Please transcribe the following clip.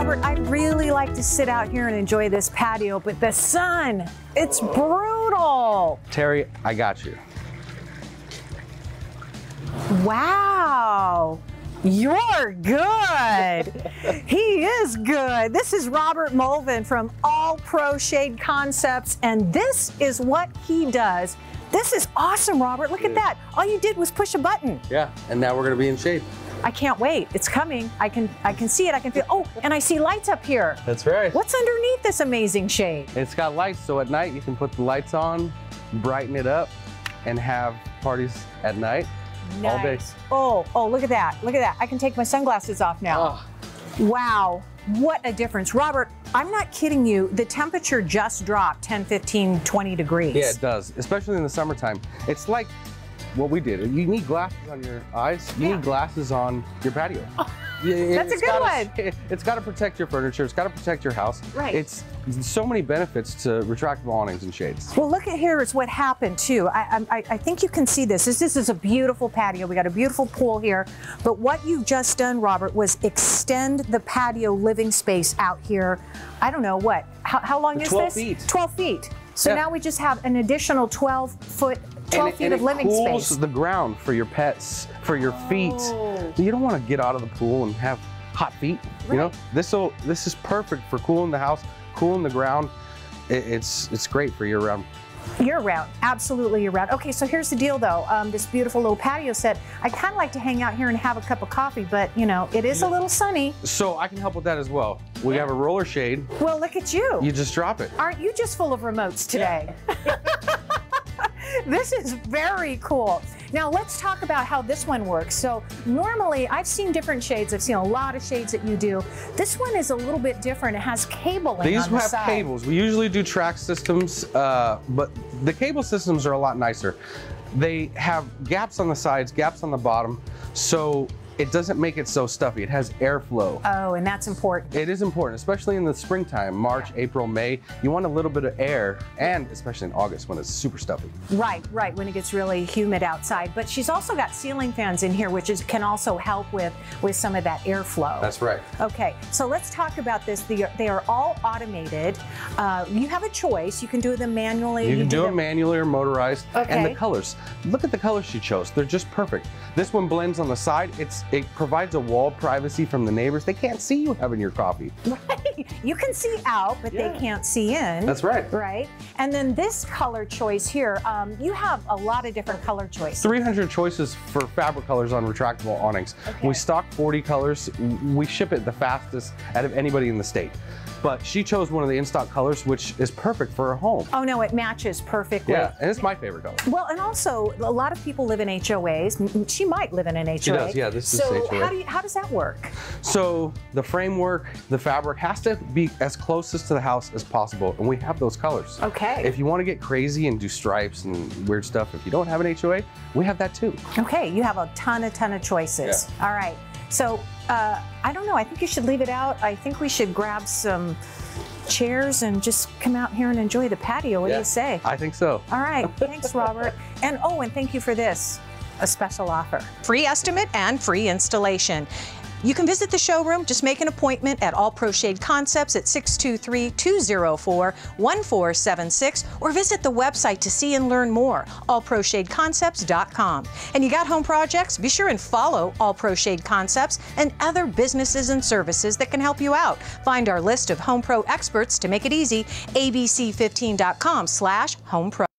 Robert, I'd really like to sit out here and enjoy this patio, but the sun, it's brutal. Terry, I got you. Wow. You're good. He is good. This is Robert Mulvin from All Pro Shade Concepts, and this is what he does. This is awesome, Robert. Look at that. All you did was push a button. Yeah, and now we're gonna be in shade. I can't wait. It's coming. I can see it. I can feel. Oh, and I see lights up here. That's right. What's underneath this amazing shade? It's got lights, so at night you can put the lights on, brighten it up, and have parties at night. Nice. All day. Oh, look at that. Look at that. I can take my sunglasses off now. Oh. Wow, what a difference. Robert, I'm not kidding you. The temperature just dropped 10, 15, 20 degrees. Yeah, it does, especially in the summertime. It's like what we did. You need glasses on your eyes. You need glasses on your patio. Oh, that's a good one. It's got to protect your furniture. It's got to protect your house. Right. It's so many benefits to retractable awnings and shades. Well, look at here is what happened too. I think you can see this. This is a beautiful patio. We got a beautiful pool here. But what you've just done, Robert, was extend the patio living space out here. I don't know what. How long is 12 this? feet. 12 feet. So now we just have an additional 12 feet of living space. It cools the ground for your pets, for your feet. You don't want to get out of the pool and have hot feet. You know, this is perfect for cooling the house, cooling the ground. It's great for year round. Year round, absolutely year round. Okay, so here's the deal though. This beautiful little patio set. I kind of like to hang out here and have a cup of coffee, but you know, it is a little sunny. So I can help with that as well. We have a roller shade. Well, look at you. You just drop it. Aren't you just full of remotes today? Yeah. This is very cool. Now let's talk about how this one works. So normally I've seen different shades. I've seen a lot of shades that you do. This one is a little bit different. It has cabling These on the have side. cables. We usually do track systems, but the cable systems are a lot nicer. They have gaps on the sides, gaps on the bottom, so it doesn't make it so stuffy. It has airflow. Oh, and that's important. It is important, especially in the springtime, March, April, May. You want a little bit of air, and especially in August when it's super stuffy. Right, when it gets really humid outside. But she's also got ceiling fans in here, which can also help with some of that airflow. That's right. Okay, so let's talk about this. They are all automated. You have a choice. You can do them manually. You can do them manually or motorized. Okay. And the colors. Look at the colors she chose. They're just perfect. This one blends on the side. It provides a wall privacy from the neighbors. They can't see you having your coffee. Right. You can see out, but they can't see in. That's right. Right. And then this color choice here, you have a lot of different color choices. 300 choices for fabric colors on retractable awnings. Okay. We stock 40 colors. We ship it the fastest out of anybody in the state. But she chose one of the in-stock colors, which is perfect for her home. Oh no, it matches perfectly. Yeah, and it's my favorite color. Well, and also, a lot of people live in HOAs. She might live in an HOA. She does, yeah, this is HOA. So how does that work? So the framework, the fabric has to be as closest to the house as possible, and we have those colors. Okay. If you want to get crazy and do stripes and weird stuff, if you don't have an HOA, we have that too. Okay, you have a ton of choices. Yeah. All right, so I don't know, I think you should leave it out. I think we should grab some chairs and just come out here and enjoy the patio. What do you say? I think so. All right, thanks, Robert. And thank you for this, a special offer. Free estimate and free installation. You can visit the showroom, just make an appointment at All Pro Shade Concepts at 623-204-1476 or visit the website to see and learn more, allproshadeconcepts.com. And you got home projects? Be sure and follow All Pro Shade Concepts and other businesses and services that can help you out. Find our list of Home Pro experts to make it easy, abc15.com/homepro.